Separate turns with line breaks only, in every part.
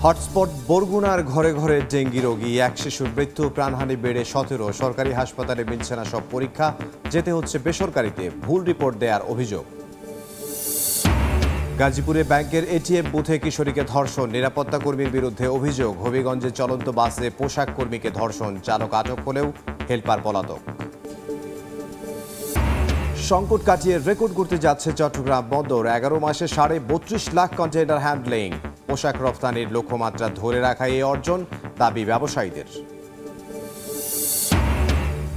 Hotspot বরগুনার ঘরে ঘরে ডেঙ্গি রোগী, এক শিশুর মৃত্যু, প্রাণহানি বেড়ে 17। সরকারি হাসপাতালে মিলছে না সব পরীক্ষা, যেতে হচ্ছে বেসরকারিতে, ভুল রিপোর্ট দেওয়ার অভিযোগ। গাজীপুরে ব্যাংকের এটিএম বুথে কিশোরীকে ধর্ষণ, নিরাপত্তা কর্মীর বিরুদ্ধে অভিযোগ। হবিগঞ্জে চলন্ত বাসে পোশাক কর্মীকে ধর্ষণ, চালক আটক হলেও হেলপার পলাতক। সংকট কাটিয়ে রেকর্ড করতে যাচ্ছে চট্টগ্রাম বন্দর, 11 মাসে 32.5 লাখ কন্টেইনার হ্যান্ডলিং। পোশাক রফতানির লক্ষ্যমাত্রা ধরে রাখা এই অর্জন, দাবি ব্যবসায়ীদের।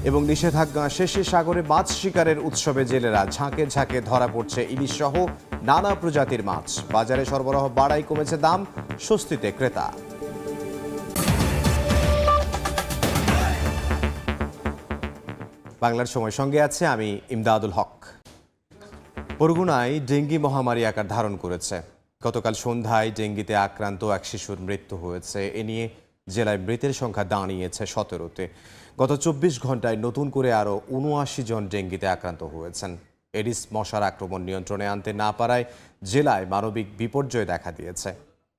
এবং নিষেধাজ্ঞা শেষে সাগরে মাছ শিকারের উৎসবে জেলেরা, ঝাঁকে ঝাঁকে ধরা পড়ছে ইলিশ সহ নানা প্রজাতির মাছ। বাজারে সরবরাহ বাড়াই, কমেছে দাম, স্বস্তিতে ক্রেতা। বাংলার সময় সঙ্গে আছে আমি ইমদাদুল হক। বরগুনায় ডেঙ্গি মহামারী আকার ধারণ করেছে। গতকাল সন্ধ্যায় ডেঙ্গিতে আক্রান্ত এক শিশুর মৃত্যু হয়েছে। এ নিয়ে জেলায় মৃতের সংখ্যা দাঁড়িয়েছে 17-তে। গত 24 ঘন্টায় নতুন করে আরও 79 জন ডেঙ্গিতে আক্রান্ত হয়েছেন। এডিস মশার আক্রমণ নিয়ন্ত্রণে আনতে না পারায় জেলায় মানবিক বিপর্যয় দেখা দিয়েছে।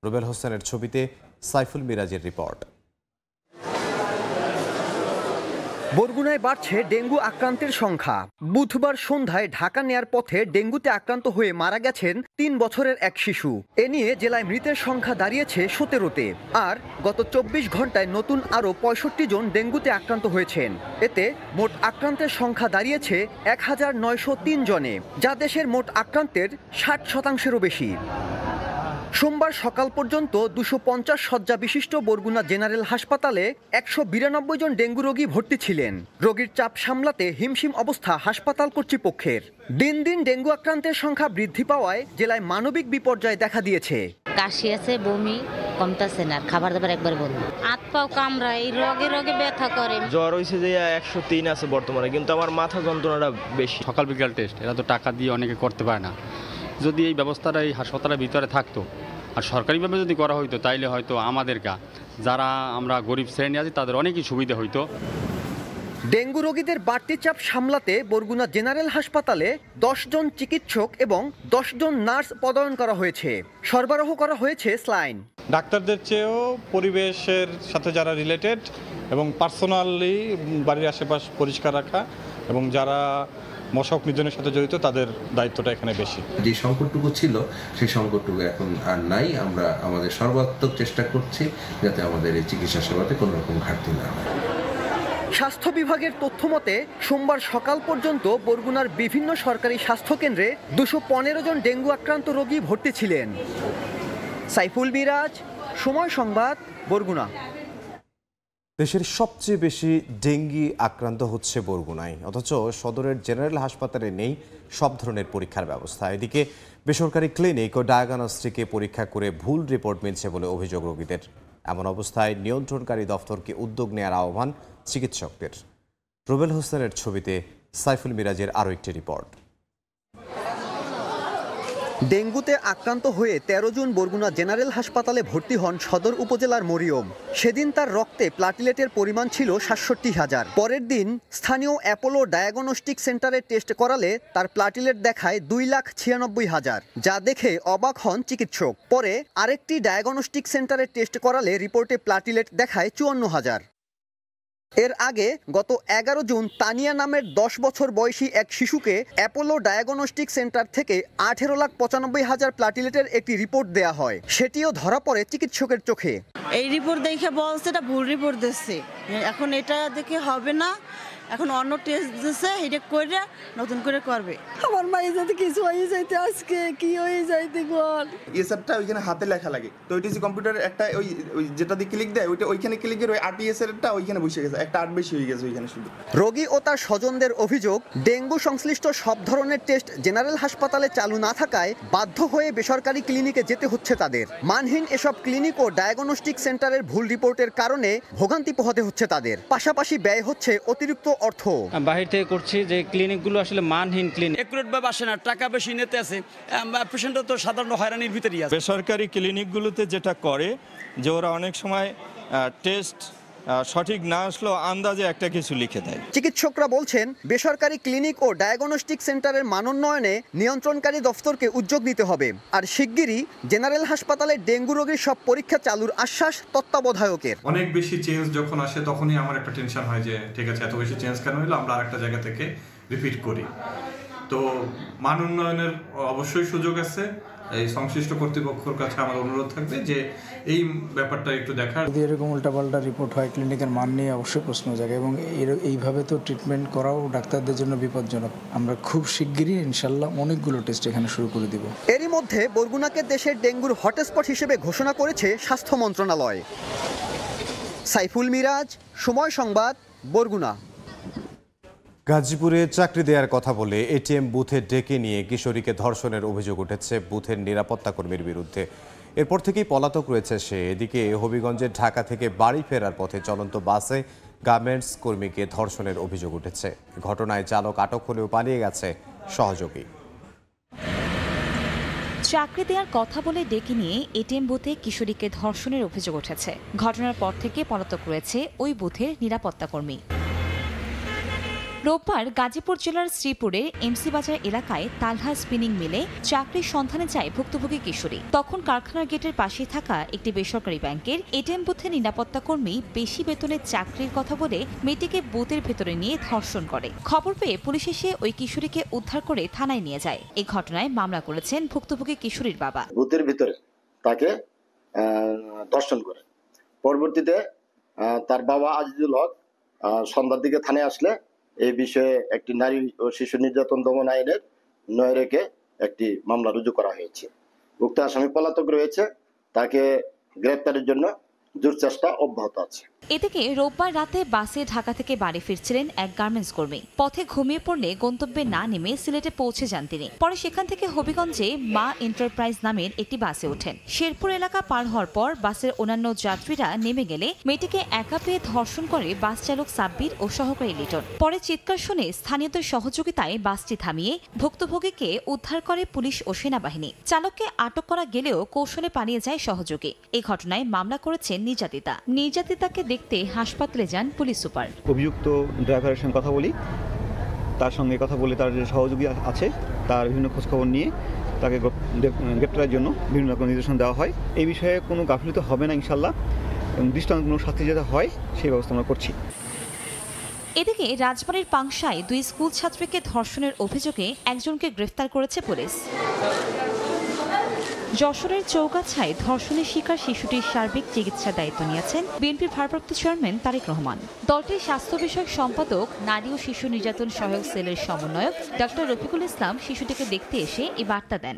রুবেল হোসেনের ছবিতে সাইফুল মিরাজের রিপোর্ট।
বরগুনায় বাড়ছে ডেঙ্গু আক্রান্তের সংখ্যা। বুধবার সন্ধ্যায় ঢাকা নেয়ার পথে ডেঙ্গুতে আক্রান্ত হয়ে মারা গেছেন 3 বছরের এক শিশু। এ নিয়ে জেলায় মৃতের সংখ্যা দাঁড়িয়েছে 17-তে। আর গত 24 ঘন্টায় নতুন আরও 65 জন ডেঙ্গুতে আক্রান্ত হয়েছেন। এতে মোট আক্রান্তের সংখ্যা দাঁড়িয়েছে 1903 জনে, যা দেশের মোট আক্রান্তের 60%-এরও বেশি। সোমবার সকাল পর্যন্ত 250 শয্যা বিশিষ্ট বরগুনা জেনারেল হাসপাতালে 192 জন ডেঙ্গু রোগী ভর্তি ছিলেন। রোগীর চাপ সামলাতে হিমশিম অবস্থা হাসপাতাল কর্তৃপক্ষের। দিন দিন ডেঙ্গু আক্রান্তের সংখ্যা বৃদ্ধি পাওয়ায় জেলায় মানবিক বিপর্যয় দেখা দিয়েছে।
কাশি আছে, বমি কমতাছে না, খাবার দাবার একবার বন্ধ, হাত পাও কামড়ায়, এই রোগে রোগে ব্যথা করে।
জ্বর হয়েছে যে 103 আছে বর্তমানে, কিন্তু আমার মাথা যন্ত্রণাটা বেশি।
সকাল বিকাল টেস্ট এরা তো টাকা দিয়ে অনেকে করতে পারে না। যদি এই ব্যবস্থাটা এই হাসপাতালের ভিতরে থাকতো আর সরকারিভাবে যদি করা হইতো, তাইলে হয়তো আমাদের যারা আমরা গরিব শ্রেণী আছি তাদের অনেকই সুবিধা হইতো।
ডেঙ্গু রোগীদের বাড়তি চাপ সামলাতে বরগুনা জেনারেল হাসপাতালে 10 জন চিকিৎসক এবং 10 জন নার্স পদায়ন করা হয়েছে। সরবরাহ করা হয়েছে স্লাইন।
ডাক্তারদের চেয়েও পরিবেশের সাথে যারা রিলেটেড এবং পার্সোনালি বাড়ির আশেপাশ পরিষ্কার রাখা এবং যারা মশক নিধনের সাথে জড়িত তাদের দায়িত্বটা এখানে বেশি।
যে সংকটটুকু ছিল সেই সংকটটুকু এখন আর নাই। আমরা আমাদের সর্বাত্মক চেষ্টা করছি যাতে আমাদের এই চিকিৎসা সেবাতে কোনো রকম ঘাটতি না হয়।
স্বাস্থ্য বিভাগের তথ্য মতে সোমবার সকাল পর্যন্ত বরগুনার বিভিন্ন সরকারি স্বাস্থ্যকেন্দ্রে 215 জন ডেঙ্গু আক্রান্ত রোগী ভর্তি ছিলেন। সাইফুল মিরাজ, সময় সংবাদ, বরগুনা।
দেশের সবচেয়ে বেশি ডেঙ্গি আক্রান্ত হচ্ছে বরগুনায়, অথচ সদরের জেনারেল হাসপাতালে নেই সব ধরনের পরীক্ষার ব্যবস্থা। এদিকে বেসরকারি ক্লিনিক ও ডায়াগনস্টিকে পরীক্ষা করে ভুল রিপোর্ট মিলছে বলে অভিযোগ রোগীদের। এমন অবস্থায় নিয়ন্ত্রণকারী দফতরকে উদ্যোগ নেওয়ার আহ্বান চিকিৎসকদের। রুবেল হোসেনের ছবিতে সাইফুল মিরাজের আরও একটি রিপোর্ট।
ডেঙ্গুতে আক্রান্ত হয়ে 13 জন বরগুনা জেনারেল হাসপাতালে ভর্তি হন সদর উপজেলার মরিয়ম। সেদিন তার রক্তে প্লাটিলেটের পরিমাণ ছিল 67,000। পরের দিন স্থানীয় অ্যাপোলো ডায়াগনস্টিক সেন্টারে টেস্ট করালে তার প্লাটিলেট দেখায় 2,96,000, যা দেখে অবাক হন চিকিৎসক। পরে আরেকটি ডায়াগনস্টিক সেন্টারে টেস্ট করালে রিপোর্টে প্লাটিলেট দেখায় 54,000। এর আগে গত 11 জুন তানিয়া নামের 10 বছর বয়সী এক শিশুকে অ্যাপোলো ডায়াগনস্টিক সেন্টার থেকে 18,95,000 প্লাটিলেটের একটি রিপোর্ট দেয়া হয়। সেটিও ধরা পড়ে চিকিৎসকের চোখে।
এই রিপোর্ট দেখে বলছে এটা ভুল রিপোর্ট দিচ্ছে, এখন এটা দেখে হবে না, এখন অন্য টেস্ট দিচ্ছে, এটা করে নতুন করে করবে। আমার মায়ের যাতে কিছু হয়ে যাইতে, আজকে কি হয়ে যাইতে গল।
এসবটা ওইখানে হাতে লেখা লাগে, তো ওইটিসি কম্পিউটারে একটা ওই যেটা দিয়ে ক্লিক দেয় ওইটা ওইখানে ক্লিকের ওই আরটিএস এরটা ওইখানে বসে গেছে, একটা 8 বেশি হয়ে গেছে ওইখানে শুধু।
রোগী ও তার স্বজনদের অভিযোগ, ডেঙ্গু সংশ্লিষ্ট সব ধরনের টেস্ট জেনারেল হাসপাতালে চালু না থাকায় বাধ্য হয়ে বেসরকারি ক্লিনিকে যেতে হচ্ছে তাদের। মানহীন এসব ক্লিনিক ও ডায়াগনস্টিক সেন্টারের ভুল রিপোর্টের কারণে ভোগান্তি পোহাতে হচ্ছে তাদের। পাশাপাশি ব্যয় হচ্ছে অতিরিক্ত অর্থ।
বাহির থেকে করছি যে ক্লিনিকগুলো আসলে মানহীন ক্লিনিক,
একুরেট ভাবে আসে না, টাকা বেশি নিতে আছে, পেশেন্টরা তো সাধারণ হয়রানির ভিতরেই আছে।
বেসরকারি ক্লিনিকগুলোতে যেটা করে যে ওরা অনেক সময় টেস্ট
সঠিক না আসলেও আন্দাজে একটা কিছু লিখে দেয়।
চিকিৎসকরা বলছেন বেসরকারি ক্লিনিক ও ডায়াগনস্টিক সেন্টারের মানোন্নয়নে নিয়ন্ত্রণকারী দফতরকে উদ্যোগ নিতে হবে। আর শিগগিরই জেনারেল হাসপাতালে ডেঙ্গু রোগীর সব পরীক্ষা চালুর আশ্বাস তত্ত্বাবধায়কের।
অনেক বেশি চেঞ্জ যখন আসে তখনই আমার একটা টেনশন হয় যে ঠিক আছে, এত বেশি চেঞ্জ কেন হলো, আমরা আরেকটা জায়গা থেকে রিপিট করি। তো মান উন্নয়নের অবশ্যই সুযোগ আছে। এই সংশ্লিষ্ট কর্তৃপক্ষের কাছে আমার অনুরোধ থাকবে যে এই ব্যাপারটা একটু দেখার।
যদি এরকম উল্টাপাল্টা রিপোর্ট হয়, ক্লিনিকের মান নিয়ে অবশ্যই প্রশ্ন জাগে এবং এইভাবে তো ট্রিটমেন্ট করাও ডাক্তারদের জন্য বিপজ্জনক। আমরা খুব শিগগিরই ইনশাল্লাহ অনেকগুলো টেস্ট এখানে শুরু করে দিব।
এরই মধ্যে বরগুনাকে দেশের ডেঙ্গুর হটস্পট হিসেবে ঘোষণা করেছে স্বাস্থ্য মন্ত্রণালয়। সাইফুল মিরাজ, সময় সংবাদ, বরগুনা।
গাজীপুরে চাকরি দেওয়ার কথা বলে এটিএম বুথে ডেকে নিয়ে কিশোরীকে ধর্ষণের অভিযোগ উঠেছে বুথের নিরাপত্তা কর্মীর বিরুদ্ধে। এরপর থেকেই পলাতক রয়েছে সে। এদিকে হবিগঞ্জের ঢাকা থেকে বাড়ি ফেরার পথে চলন্ত বাসে গার্মেন্টস কর্মীকে ধর্ষণের অভিযোগ উঠেছে। ঘটনায় চালক আটক হলেও পালিয়ে গেছে সহযোগী।
চাকরি দেওয়ার কথা বলে ডেকে নিয়ে এটিএম বুথে কিশোরীকে ধর্ষণের অভিযোগ উঠেছে। ঘটনার পর থেকে পলাতক রয়েছে ওই বুথের নিরাপত্তা কর্মী। রোববার গাজীপুর জেলার শ্রীপুরের এমসি বাজার এলাকায় তালহা স্পিনিং মিলে চাকরির সন্ধানে যায় ভুক্তভোগী কিশোরী। তখন কারখানার গেটের পাশে থাকা একটি বেসরকারি ব্যাংকের এটিএম বুথে নিরাপত্তা কর্মী বেশি বেতনের চাকরির কথা বলে মেয়েটিকে বুথের ভেতরে নিয়ে ধর্ষণ করে। খবর পেয়ে পুলিশ এসে ওই কিশোরীকে উদ্ধার করে থানায় নিয়ে যায়। এই ঘটনায় মামলা করেছেন ভুক্তভোগী কিশোরীর বাবা।
বুথের ভিতরে তাকে ধর্ষণ করে। পরবর্তীতে তার বাবা আজিজুল হক সন্ধ্যার দিকে থানায় আসলে এই বিষয়ে একটি নারী ও শিশু নির্যাতন দমন আইনের ৯ রেখে একটি মামলা রুজু করা হয়েছে। উক্ত আসামি পলাতক রয়েছে, তাকে গ্রেপ্তারের জন্য জোর চেষ্টা অব্যাহত আছে।
এদিকে রোববার রাতে বাসে ঢাকা থেকে বাড়ি ফিরছিলেন এক গার্মেন্টস কর্মী। পথে ঘুমিয়ে পড়লে গন্তব্যে না নেমে সিলেটে পৌঁছে যান তিনি। পরে সেখান থেকে হবিগঞ্জে মা এন্টারপ্রাইজ নামের একটি বাসে ওঠেন। শেরপুর এলাকা পার হওয়ার পর বাসের অন্যান্য যাত্রীরা নেমে গেলে মেয়েটিকে একা পেয়ে ধর্ষণ করে বাস চালক সাব্বির ও সহকারী লিটন। পরে চিৎকার শুনে স্থানীয়দের সহযোগিতায় বাসটি থামিয়ে ভুক্তভোগীকে উদ্ধার করে পুলিশ ও সেনাবাহিনী। চালককে আটক করা গেলেও কৌশলে পালিয়ে যায় সহযোগী। এই ঘটনায় মামলা করেছেন নির্যাতিতা। নির্যাতিতাকে দেখতে হাসপাতালে যান পুলিশ সুপার।
অভিযুক্ত ড্রাইভারের সঙ্গে কথা বলি, তার সঙ্গে কথা বলে তার যে সহযোগী আছে তার বিভিন্ন খোঁজখবর নিয়ে তাকে গ্রেপ্তারের জন্য বিভিন্ন রকম নির্দেশনা দেওয়া হয়। এই বিষয়ে কোনো গাফিলতি হবে না ইনশাল্লাহ, এবং দৃষ্টান্ত কোনো শাস্তি যেটা হয় সেই ব্যবস্থা আমরা করছি।
এদিকে রাজবাড়ীর পাংশায় 2 স্কুল ছাত্রীকে ধর্ষণের অভিযোগে একজনকে গ্রেফতার করেছে পুলিশ। যশোরের চৌগাছায় ধর্ষণের শিকার শিশুটির সার্বিক চিকিৎসার দায়িত্ব নিয়েছেন বিএনপির ভারপ্রাপ্ত চেয়ারম্যান তারেক রহমান। দলটির স্বাস্থ্য বিষয়ক সম্পাদক, নারী ও শিশু নির্যাতন সহায়ক সেলের সমন্বয়ক ডক্টর রফিকুল ইসলাম শিশুটিকে দেখতে এসে এই বার্তা দেন।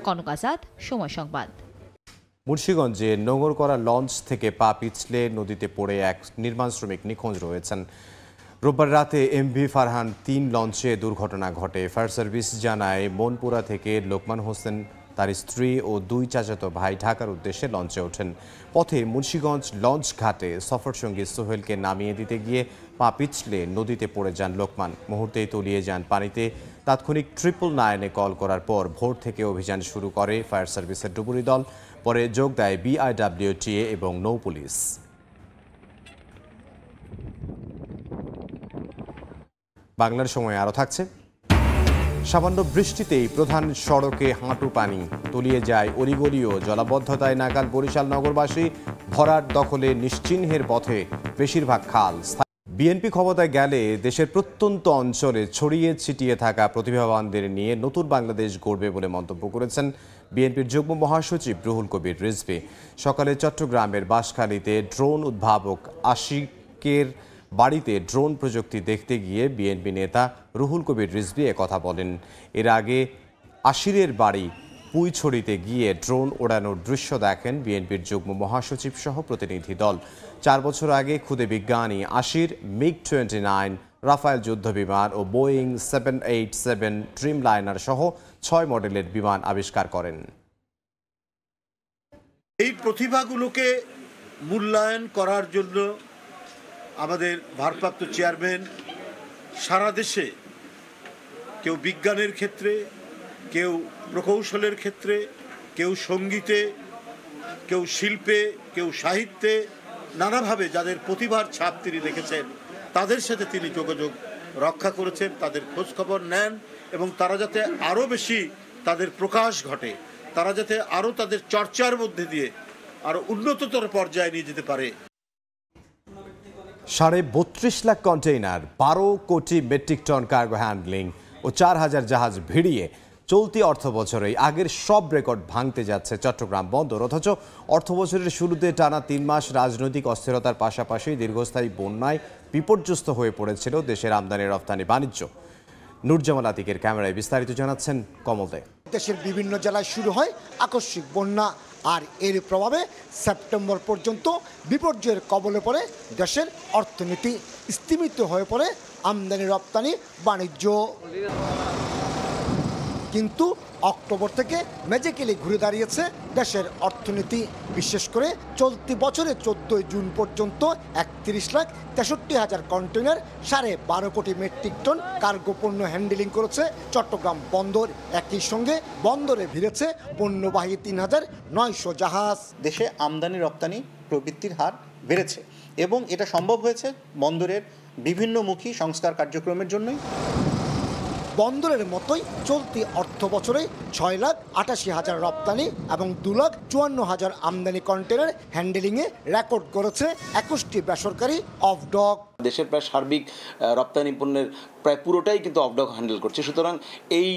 কনক আজাদ, সময় সংবাদ।
মুন্সিগঞ্জে নোঙর করা লঞ্চ থেকে পা পিছলে নদীতে পড়ে এক নির্মাণ শ্রমিক নিখোঁজ রয়েছেন। রোববার রাতে এমভি ফারহান 3 লঞ্চে দুর্ঘটনা ঘটে। ফায়ার সার্ভিস জানায় মনপুরা থেকে লোকমান হোসেন, তার স্ত্রী ও 2 চাচাতো ভাই ঢাকার উদ্দেশ্যে লঞ্চে ওঠেন। পথে মুন্সিগঞ্জ লঞ্চ ঘাটে সফরসঙ্গী সোহেলকে নামিয়ে দিতে গিয়ে পা পিছলে নদীতে পড়ে যান লোকমান। মুহূর্তেই তলিয়ে যান পানিতে। তাৎক্ষণিক 999-এ কল করার পর ভোর থেকে অভিযান শুরু করে ফায়ার সার্ভিসের ডুবুরি দল। পরে যোগ দেয় বিআইডব্লিউটিএ এবং নৌ পুলিশ। বাংলার সময় আরও থাকছে। সামান্য বৃষ্টিতেই প্রধান সড়কে হাঁটু পানি, তলিয়ে যায় অলিগলিও। জলাবদ্ধতায় নাকাল বরিশাল নগরবাসী। ভরাট দখলে নিশ্চিহ্নের পথে বেশিরভাগ খাল। বিএনপি ক্ষমতায় গেলে দেশের প্রত্যন্ত অঞ্চলে ছড়িয়ে ছিটিয়ে থাকা প্রতিভাবানদের নিয়ে নতুন বাংলাদেশ গড়বে বলে মন্তব্য করেছেন বিএনপির যুগ্ম মহাসচিব রুহুল কবির রিজভী। সকালে চট্টগ্রামের বাঁশখালীতে ড্রোন উদ্ভাবক আশিকের বাড়িতে ড্রোন প্রযুক্তি দেখতে গিয়ে বিএনপি নেতা রুহুল কবির রিজভী কথা বলেন। এর আগে আশিরের বাড়ি পুইছড়িতে গিয়ে ড্রোন ওড়ানোর দৃশ্য দেখেন বিএনপির যুগ্ম মহাসচিব সহ প্রতিনিধি দল। 4 বছর আগে খুদে বিজ্ঞানী আশির MiG-29, রাফায়েল যুদ্ধবিমান ও বোয়িং 787 ড্রিমলাইনার সহ 6 মডেলের বিমান আবিষ্কার করেন।
এই প্রতিভাগুলোকে মূল্যায়ন করার জন্য আমাদের ভারপ্রাপ্ত চেয়ারম্যান সারা দেশে কেউ বিজ্ঞানের ক্ষেত্রে, কেউ প্রকৌশলের ক্ষেত্রে, কেউ সঙ্গীতে, কেউ শিল্পে, কেউ সাহিত্যে, নানাভাবে যাদের প্রতিভার ছাপ তিনি রেখেছেন তাদের সাথে তিনি যোগাযোগ রক্ষা করেছেন, তাদের খোঁজখবর নেন এবং তারা যাতে আরও বেশি তাদের প্রকাশ ঘটে, তারা যাতে আরও তাদের চর্চার মধ্যে দিয়ে আরও উন্নততর পর্যায়ে নিয়ে যেতে পারে।
32.5 লাখ কন্টেইনার, 12 কোটি মেট্রিক টন কার্গো হ্যান্ডলিং ও 4000 জাহাজ ভিড়িয়ে চলতি অর্থ বছরেই আগের সব রেকর্ড ভাঙতে যাচ্ছে চট্টগ্রাম বন্দর। অথচ অর্থ বছরের শুরুতে টানা 3 মাস রাজনৈতিক অস্থিরতার পাশাপাশি দীর্ঘস্থায়ী বন্যায় বিপর্যস্ত হয়ে পড়েছিল দেশের আমদানি রপ্তানি বাণিজ্য। নুরজামাল আতিকের ক্যামেরায় বিস্তারিত জানাচ্ছেন কমল দে।
দেশের বিভিন্ন জেলায় শুরু হয় আকস্মিক বন্যা, আর এর প্রভাবে সেপ্টেম্বর পর্যন্ত বিপর্যয়ের কবলে পড়ে দেশের অর্থনীতি, স্তিমিত হয়ে পড়ে আমদানি রপ্তানি বাণিজ্য। কিন্তু অক্টোবর থেকে ম্যাজিক্যালি ঘুরে দাঁড়িয়েছে দেশের অর্থনীতি। বিশেষ করে চলতি বছরে 14 জুন পর্যন্ত 31,63,000 কন্টেইনার, 12.5 কোটি মেট্রিক টন কার্গো পণ্য হ্যান্ডেলিং করেছে চট্টগ্রাম বন্দর। একই সঙ্গে বন্দরে ভিড়েছে পণ্যবাহী 3,900 জাহাজ।
দেশে আমদানি রপ্তানি প্রবৃদ্ধির হার বেড়েছে এবং এটা সম্ভব হয়েছে বন্দরের বিভিন্নমুখী সংস্কার কার্যক্রমের জন্যই।
বন্দরের মতোই চলতি অর্থ বছরে 6,88,000 রপ্তানি এবং 2,54,000 আমদানি কন্টেনার হ্যান্ডেলিংয়ে রেকর্ড করেছে 21টি বেসরকারি অফডক।
দেশের প্রায় সার্বিক রপ্তানি পণ্যের প্রায় পুরোটাই কিন্তু অফডক হ্যান্ডেল করছে। সুতরাং এই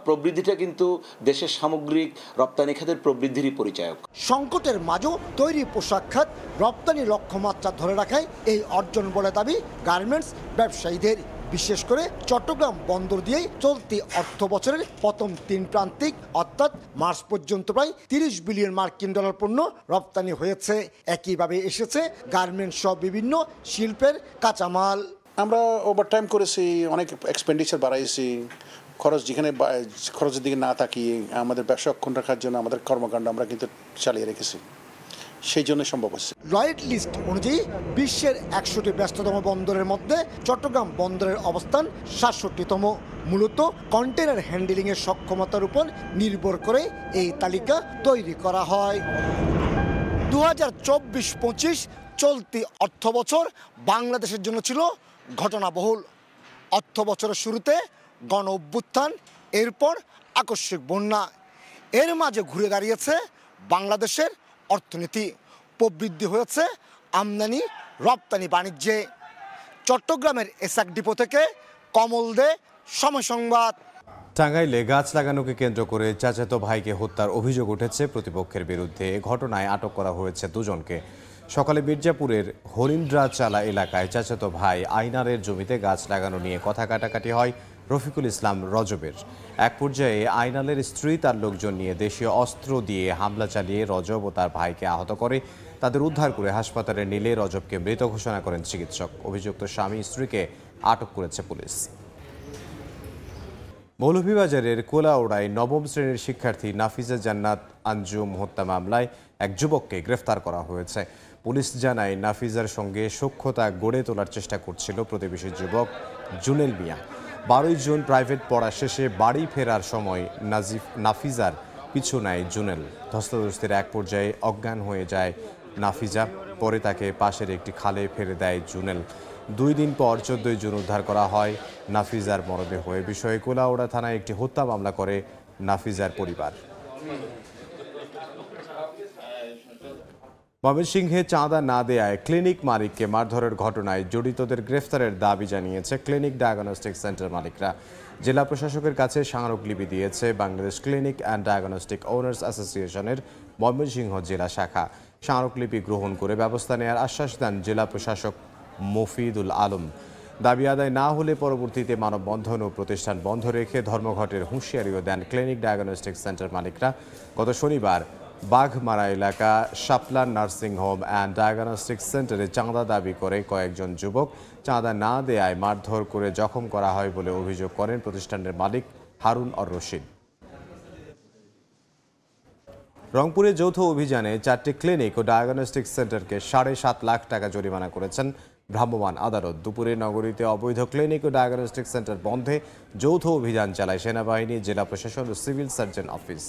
প্রবৃদ্ধিটা কিন্তু দেশের সামগ্রিক রপ্তানি খাতের প্রবৃদ্ধিরই পরিচায়ক।
সংকটের মাঝেও তৈরি পোশাক খাত রপ্তানি লক্ষ্যমাত্রা ধরে রাখায় এই অর্জন বলে দাবি গার্মেন্টস ব্যবসায়ীদের। বিশেষ করে চট্টগ্রাম বন্দর দিয়েই চলতি অর্থ বছরের প্রথম 3 প্রান্তিক অর্থাৎ মার্চ পর্যন্ত প্রায় 30 বিলিয়ন মার্কিন ডলার পণ্য রপ্তানি হয়েছে। একইভাবে এসেছে গার্মেন্টস সহ বিভিন্ন শিল্পের কাঁচামাল।
আমরা ওভারটাইম করেছি, অনেক এক্সপেন্ডিচার বাড়াইছি, খরচ যেখানে খরচের দিকে না তাকিয়ে আমাদের ব্যবসা অক্ষুণ্ণ রাখার জন্য আমাদের কর্মকাণ্ড আমরা কিন্তু চালিয়ে রেখেছি, সেই জন্য সম্ভব হচ্ছে।
রয়েট লিস্ট অনুযায়ী বিশ্বের 100টি ব্যস্ততম বন্দরের মধ্যে চট্টগ্রাম বন্দরের অবস্থান 67তম। মূলত কন্টেনার হ্যান্ডেলিংয়ের সক্ষমতার উপর নির্ভর করে এই তালিকা তৈরি করা হয়। 2024-25 চলতি অর্থ বছর বাংলাদেশের জন্য ছিল ঘটনাবহুল। অর্থ বছরের শুরুতে গণ অভ্যুত্থান, এরপর আকস্মিক বন্যা, এর মাঝে ঘুরে দাঁড়িয়েছে বাংলাদেশের অর্থনীতি। প্রবৃদ্ধি হয়েছে আমদানি রপ্তানি বাণিজ্যে। চট্টগ্রামের এসআক ডিপো থেকে কমল দে, সময় সংবাদ।
টাঙ্গাইলে গাছ লাগানোকে কেন্দ্র করে চাচাতো ভাইকে হত্যার অভিযোগ উঠেছে প্রতিপক্ষের বিরুদ্ধে। ঘটনায় আটক করা হয়েছে 2 জনকে। সকালে মির্জাপুরের হরিন্দ্রাচালা এলাকায় চাচাতো ভাই আইনারের জমিতে গাছ লাগানো নিয়ে কথা কাটাকাটি হয় রফিকুল ইসলাম রজবের। এক পর্যায়ে আইনালের স্ত্রী তার লোকজন নিয়ে দেশীয় অস্ত্র দিয়ে হামলা চালিয়ে রজব ও তার ভাইকে আহত করে। তাদের উদ্ধার করে হাসপাতালে নিলে রজবকে মৃত ঘোষণা করেন চিকিৎসক। অভিযুক্ত স্বামী স্ত্রীকে আটক করেছে পুলিশ। মৌলভীবাজারের কোলাউড়ায় 9ম শ্রেণীর শিক্ষার্থী নাফিজা জান্নাত আঞ্জুম হত্যা মামলায় এক যুবককে গ্রেফতার করা হয়েছে। পুলিশ জানায় নাফিজার সঙ্গে সখ্যতা গড়ে তোলার চেষ্টা করছিল প্রতিবেশী যুবক জুনেল মিয়া। 12 জুন প্রাইভেট পড়া শেষে বাড়ি ফেরার সময় নাফিজার পিছু নেয় জুনেল। ধস্তাধস্তির এক পর্যায়ে অজ্ঞান হয়ে যায় নাফিজা। পরে তাকে পাশের একটি খালে ফেলে দেয় জুনেল। 2 দিন পর 14 জুন উদ্ধার করা হয় নাফিজার মরদেহ। এ বিষয়ে কোলাউড়া থানায় একটি হত্যা মামলা করে নাফিজার পরিবার। ময়মনসিংহে চাঁদা না দেয়ায় ক্লিনিক মালিককে মারধরের ঘটনায় জড়িতদের গ্রেফতারের দাবি জানিয়েছে ক্লিনিক ডায়াগনস্টিক সেন্টার মালিকরা। জেলা প্রশাসকের কাছে স্মারকলিপি দিয়েছে Bangladesh clinic and diagnostic owners অ্যাসোসিয়েশনের ময়মনসিংহ জেলা শাখা। স্মারকলিপি গ্রহণ করে ব্যবস্থা নেওয়ার আশ্বাস দেন জেলা প্রশাসক মফিদুল আলম। দাবি আদায় না হলে পরবর্তীতে মানববন্ধন ও প্রতিষ্ঠান বন্ধ রেখে ধর্মঘটের হুঁশিয়ারিও দেন ক্লিনিক ডায়াগনস্টিক সেন্টার মালিকরা। গত শনিবার বাঘমারা এলাকা শাপলা নার্সিং হোম অ্যান্ড ডায়াগনস্টিক সেন্টারে চাঁদা দাবি করে কয়েকজন যুবক চাঁদা না দেয়ায় মারধর করে জখম করা হয় বলে অভিযোগ করেন প্রতিষ্ঠানের মালিক হারুন আর রশিদ। রংপুরে যৌথ অভিযানে 4টি ক্লিনিক ও ডায়াগনস্টিক সেন্টারকে 7.5 লাখ টাকা জরিমানা করেছেন ভ্রাম্যমাণ আদালত। দুপুরে নগরীতে অবৈধ ক্লিনিক ও ডায়াগনস্টিক সেন্টার বন্ধে যৌথ অভিযান চালায় সেনাবাহিনী, জেলা প্রশাসন ও সিভিল সার্জন অফিস।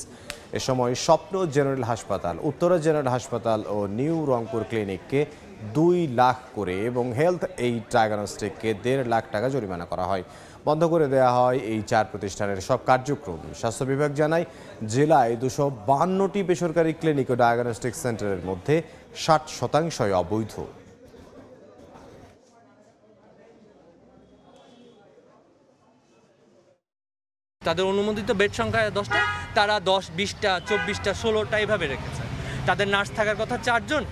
এ সময় স্বপ্ন জেনারেল হাসপাতাল, উত্তরা জেনারেল হাসপাতাল ও নিউ রংপুর ক্লিনিককে 2 লাখ করে এবং হেলথ এইড ডায়াগনস্টিককে 1.5 লাখ টাকা জরিমানা করা হয়। বন্ধ করে দেওয়া হয় এই 4 প্রতিষ্ঠানের সব কার্যক্রম। স্বাস্থ্য বিভাগ জানায়, জেলায় 252টি বেসরকারি ক্লিনিক ও ডায়াগনস্টিক সেন্টারের মধ্যে 60% অবৈধ।
তাদের অনুমোদিত বেড সংখ্যা 10টা, তারা 10, 20টা, 24টা, 16টা এইভাবে রেখেছে। তাদের নার্স থাকার কথা 4 জন,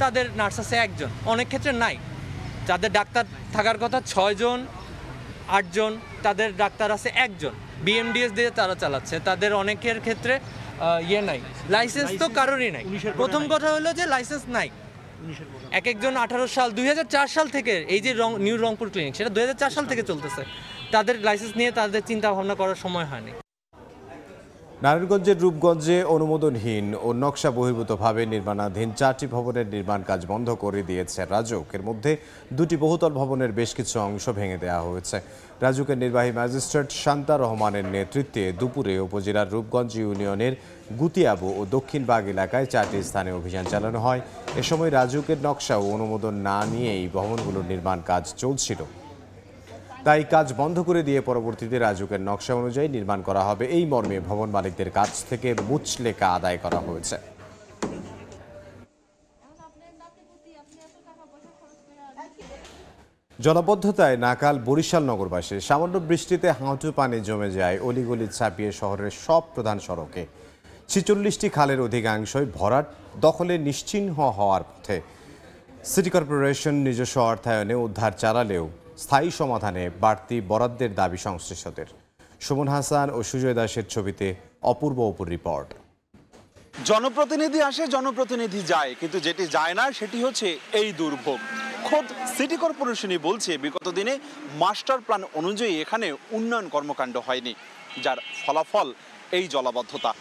তাদের নার্স আছে 1 জন, অনেক ক্ষেত্রে নাই। যাদের ডাক্তার থাকার কথা 6 জন, 8 জন, তাদের ডাক্তার আছে 1 জন। বিএমডিএস দিয়ে তারা চালাচ্ছে। তাদের অনেকের ক্ষেত্রে নাই, লাইসেন্স তো কারোরই নাই। প্রথম কথা হলো যে লাইসেন্স নাই। এক একজন 18 সাল 2004 সাল থেকে, এই যে নিউ রংপুর ক্লিনিক, সেটা 2004 সাল থেকে চলতেছে। তাদের লাইসেন্স নিয়ে তাদের চিন্তা ভাবনা করার সময় হয়নি।
নারায়ণগঞ্জের রূপগঞ্জে অনুমোদনহীন ও নকশা বহির্ভূতভাবে নির্মাণাধীন 4টি ভবনের নির্মাণ কাজ বন্ধ করে দিয়েছে রাজউক। এর মধ্যে 2টি বহুতল ভবনের বেশ কিছু অংশ ভেঙে দেওয়া হয়েছে। রাজউকের নির্বাহী ম্যাজিস্ট্রেট শান্তা রহমানের নেতৃত্বে দুপুরে উপজেলার রূপগঞ্জ ইউনিয়নের গুতিয়াবু ও দক্ষিণবাগ এলাকায় 4টি স্থানে অভিযান চালানো হয়। এ সময় রাজউকের নকশা ও অনুমোদন না নিয়েই ভবনগুলোর নির্মাণ কাজ চলছিল। তাই কাজ বন্ধ করে দিয়ে পরবর্তীতে রাজউকের নকশা অনুযায়ী নির্মাণ করা হবে, এই মর্মে ভবন মালিকদের কাছ থেকে মুচলেকা আদায় করা হয়েছে। জলাবদ্ধতায় নাকাল বরিশাল নগরবাসী। সামান্য বৃষ্টিতে হাঁটু পানি জমে যায় অলিগলি ছাপিয়ে শহরের সব প্রধান সড়কে। 46টি খালের অধিকাংশই ভরাট দখলে নিশ্চিহ্ন হওয়ার পথে। সিটি কর্পোরেশন নিজস্ব অর্থায়নে উদ্ধার চালালেও স্থায়ী সমাধানে বাড়তি বরাদ্দের দাবি সংশ্লিষ্টদের। সুমন হাসান ও সুজয় দাসের ছবিতে অপূর্ব রিপোর্ট।
জনপ্রতিনিধি আসে, জনপ্রতিনিধি যায়, কিন্তু যেটি যায় না সেটি হচ্ছে এই দুর্ভোগ। খোদ সিটি কর্পোরেশনই বলছে বিগত দিনে মাস্টার প্ল্যান অনুযায়ী এখানে উন্নয়ন কর্মকাণ্ড হয়নি, যার ফলাফল এই জলাবদ্ধতা।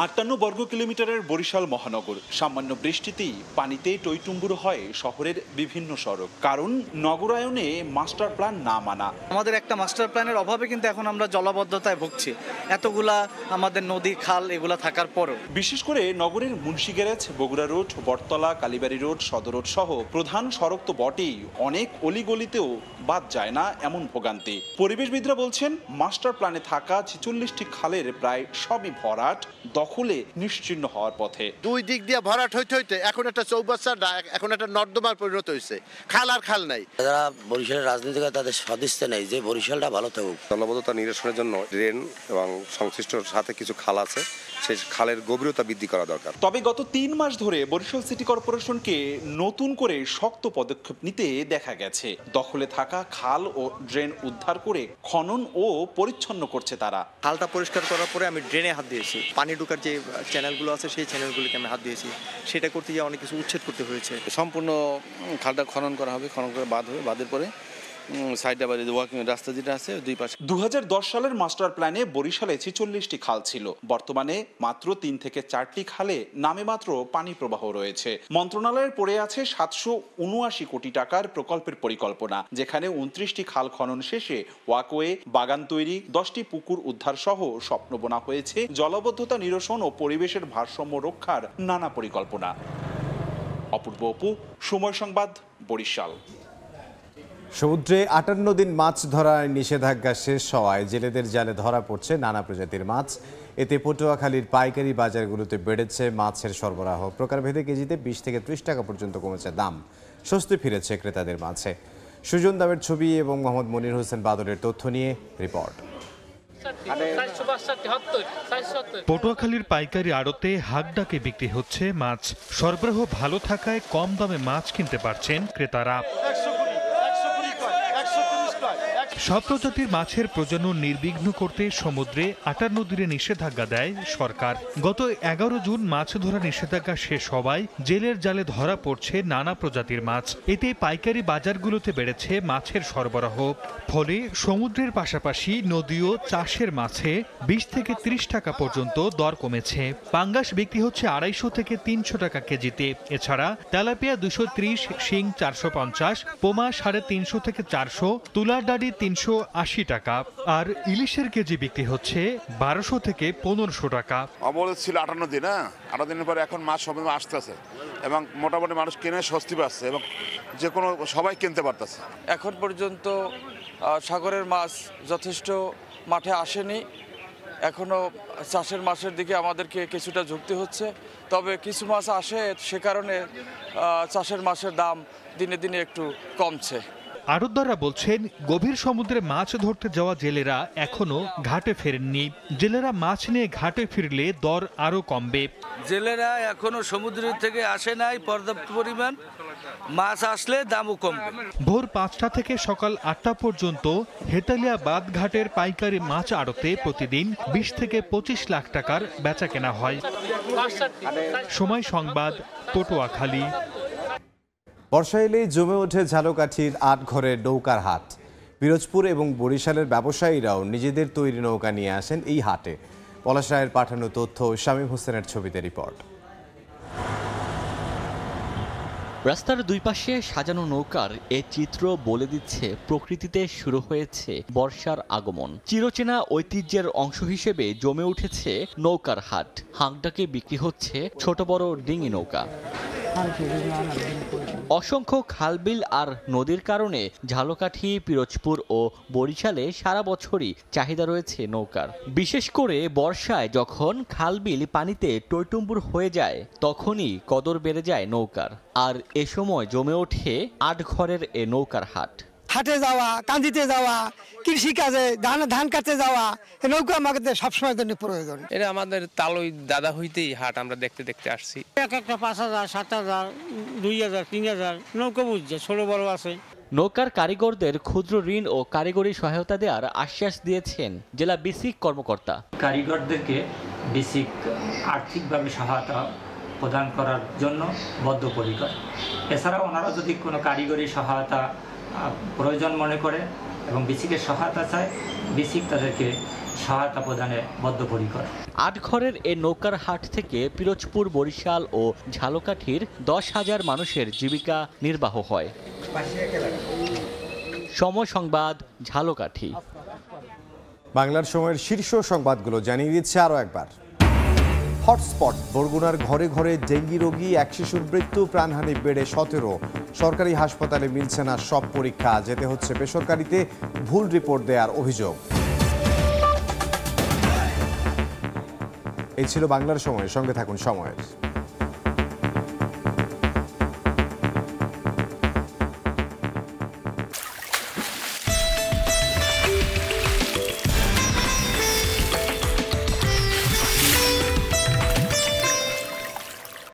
58 বর্গ কিলোমিটারের বরিশাল মহানগর। সামান্য বৃষ্টিতেই পানিতে টইটুম্বুর হয় শহরের বিভিন্ন সড়ক, কারণ নগরায়নে মাস্টার প্ল্যান না মানা।
আমাদের একটা মাস্টার প্ল্যানের অভাবে কিন্তু এখন আমরা জলাবদ্ধতায় ভুগছি, এতগুলা আমাদের নদী খাল এগুলা থাকার পরও।
বিশেষ করে নগরের মুন্সি গ্যারেজ, বগুড়া রোড, বটতলা, কালীবাড়ি রোড, সদর রোড সহ প্রধান সড়ক তো বটেই, অনেক অলিগলিতেও বাদ যায় না এমন ভোগান্তি। পরিবেশবিদরা বলছেন, মাস্টার প্ল্যানে থাকা 46টি খালের প্রায় সবই ভরাট, দখলে নিশ্চিহ্ন হওয়ার পথে।
2 দিক দিয়ে ভরাট হইতে হইতে এখন একটা চৌবাচ্চা, এখন একটা নর্দমার পরিণত হয়েছে। খাল আর খাল নাই।
যারা বরিশালের রাজনীতিকে তাদের সদিচ্ছা নেই যে বরিশালটা ভালো থাকুক।
জলাবদ্ধতা নিরসনের জন্য ড্রেন এবং সংশ্লিষ্ট সাথে কিছু খাল আছে, সেই খালের গভীরতা বৃদ্ধি করা দরকার।
তবে গত 3 মাস ধরে বরিশাল সিটি কর্পোরেশনকে নতুন করে শক্ত পদক্ষেপ নিতে দেখা গেছে। দখলে থাকা খাল ও ড্রেন উদ্ধার করে খনন ও পরিচ্ছন্ন করছে তারা।
খালটা পরিষ্কার করার পরে আমি ড্রেনে হাত দিয়েছি। পানি ঢোকার যে চ্যানেলগুলো আছে সেই চ্যানেলগুলিকে আমি হাত দিয়েছি। সেটা করতে গিয়ে অনেক কিছু উচ্ছেদ করতে হয়েছে।
সম্পূর্ণ খালটা খনন করা হবে, খনন করে বাঁধ হবে, বাঁধের পরে সাইডে আবার ওয়াকিং রাস্তা যেটা আছে দুই পাশে।
2010 সালের মাস্টার প্ল্যানে বরিশালে 46টি খাল ছিল। বর্তমানে মাত্র 3 থেকে 4টি খালে নামে মাত্র পানি প্রবাহ রয়েছে। মন্ত্রণালয়ের পড়ে আছে 779 কোটি টাকার প্রকল্পের পরিকল্পনা, যেখানে 29টি খাল খনন শেষে ওয়াকওয়ে, বাগান তৈরি, 10টি পুকুর উদ্ধার সহ স্বপ্ন বোনা হয়েছে জলাবদ্ধতা নিরসন ও পরিবেশের ভারসাম্য রক্ষার নানা পরিকল্পনা। অপূর্ব অপু, সময় সংবাদ, বরিশাল।
সমুদ্রে 58 দিন মাছ ধরার নিষেধাজ্ঞা শেষ হওয়ায় জেলেদের জালে ধরা পড়ছে নানা প্রজাতির মাছ। এতে পটুয়াখালীর পাইকারি বাজারগুলোতে বেড়েছে মাছের সরবরাহ। প্রকারভেদে কেজিতে 20 থেকে 30 টাকা পর্যন্ত কমেছে দাম। স্বস্তি ফিরেছে ক্রেতাদের মাঝে। সুজন দামের ছবি এবং মোহাম্মদ মনির হোসেন বাদলের তথ্য নিয়ে রিপোর্ট।
পটুয়াখালীর পাইকারি আড়তে হাকডাকে বিক্রি হচ্ছে মাছ। সরবরাহ ভালো থাকায় কম দামে মাছ কিনতে পারছেন ক্রেতারা। সব প্রজাতির মাছের প্রজনন নির্বিঘ্ন করতে সমুদ্রে 58 দিনের নিষেধাজ্ঞা দেয় সরকার। গত 11 জুন মাছ ধরা নিষেধাজ্ঞা শেষ হওয়ায় জেলের জালে ধরা পড়ছে নানা প্রজাতির মাছ। এতে পাইকারি বাজারগুলোতে বেড়েছে মাছের সরবরাহ। ফলে সমুদ্রের পাশাপাশি নদী ও চাষের মাছে 20 থেকে 30 টাকা পর্যন্ত দর কমেছে। পাঙ্গাস বিক্রি হচ্ছে 250 থেকে 300 টাকা কেজিতে। এছাড়া তেলাপিয়া 230, শিং 450, পোমা 350 থেকে 400, তুলার ডাডি 380 টাকা, আর ইলিশের কেজি বিক্রি হচ্ছে 1200 থেকে 1500 টাকা।
অবরোধ ছিল 58 দিন, 8 দিনের পরে এখন মাছ সবাই আসতেছে এবং মোটামুটি মানুষ কিনে স্বস্তি পাচ্ছে এবং যে কোনো সবাই কিনতে পারতেছে।
এখন পর্যন্ত সাগরের মাছ যথেষ্ট মাঠে আসেনি, এখনও চাষের মাছের দিকে আমাদেরকে কিছুটা ঝুঁকতে হচ্ছে। তবে কিছু মাছ আসে, সে কারণে চাষের মাছের দাম দিনে দিনে একটু কমছে।
আড়তদাররা বলছেন, গভীর সমুদ্রে মাছ ধরতে যাওয়া জেলেরা এখনো ঘাটে ফেরেননি। জেলেরা মাছ নিয়ে ঘাটে ফিরলে দর আরও কমবে।
জেলেরা এখনো সমুদ্র থেকে আসে নাই পর্যাপ্ত পরিমাণ, মাছ আসলে দামও কমবে।
ভোর 5টা থেকে সকাল 8টা পর্যন্ত হেতালিয়া বাদ ঘাটের পাইকারি মাছ আড়তে প্রতিদিন 20 থেকে 25 লাখ টাকার বেচা কেনা হয়। সময় সংবাদ, পটুয়াখালী।
বর্ষা এলেই জমে ওঠে ঝালকাঠির 8 ঘরের নৌকার হাট। পিরোজপুর এবং বরিশালের ব্যবসায়ীরাও নিজেদের তৈরি নৌকা নিয়ে আসেন এই হাটে। পলাশ রায়ের পাঠানো তথ্য, শামীম হোসেনের ছবিতে রিপোর্ট।
রাস্তার দুই পাশে সাজানো নৌকার এ চিত্র বলে দিচ্ছে প্রকৃতিতে শুরু হয়েছে বর্ষার আগমন। চিরচেনা ঐতিহ্যের অংশ হিসেবে জমে উঠেছে নৌকার হাট। হাঁকডাকে বিক্রি হচ্ছে ছোট বড় ডিঙি নৌকা। অসংখ্য খালবিল আর নদীর কারণে ঝালকাঠি, পিরোজপুর ও বরিশালে সারা বছরই চাহিদা রয়েছে নৌকার। বিশেষ করে বর্ষায় যখন খালবিল পানিতে টইটুম্বুর হয়ে যায়, তখনই কদর বেড়ে যায় নৌকার। আর এ সময় জমে ওঠে 8 ঘরের এ নৌকার হাট।
হাটে যাওয়া, কান্দিতে যাওয়া, কৃষি কাজে ধান কাটতে যাওয়া, নৌকা আমাদের সবসময় জন্য প্রয়োজন।
এটা আমাদের তালই দাদা হইতেই হাট আমরা দেখতে দেখতে আসছি।
একটা 5000, 7000, 2000, 3000 নৌকা বুঝছে, ছোট বড় আছে।
নৌকার কারিগরদের ক্ষুদ্র ঋণ ও কারিগরি সহায়তা দেওয়ার আশ্বাস দিয়েছেন জেলা বিসিক কর্মকর্তা।
কারিগরদেরকে বেসিক আর্থিকভাবে সহায়তা প্রদান করার জন্য বদ্ধপরিকর। এছাড়াও ওনারা যদি কোনো কারিগরি সহায়তা প্রয়োজন মনে করে এবং বিসিকের সহায়তা চায়, বিসিক তাদেরকে সহায়তা প্রদানে বদ্ধপরিকর।
8 ঘরের এ নৌকার হাট থেকে পিরোজপুর, বরিশাল ও ঝালকাঠির 10,000 মানুষের জীবিকা নির্বাহ হয়। সময় সংবাদ, ঝালকাঠি।
বাংলার সময়ের শীর্ষ সংবাদগুলো জানিয়ে দিচ্ছে আরও একবার। হটস্পট বরগুনার ঘরে ঘরে ডেঙ্গি রোগী, 1 শিশুর মৃত্যু, প্রাণহানি বেড়ে 17। সরকারি হাসপাতালে মিলছে না সব পরীক্ষা, যেতে হচ্ছে বেসরকারিতে ভুল রিপোর্ট দেওয়ার অভিযোগ। এই ছিল বাংলার সময়, সঙ্গে থাকুন সময়ের।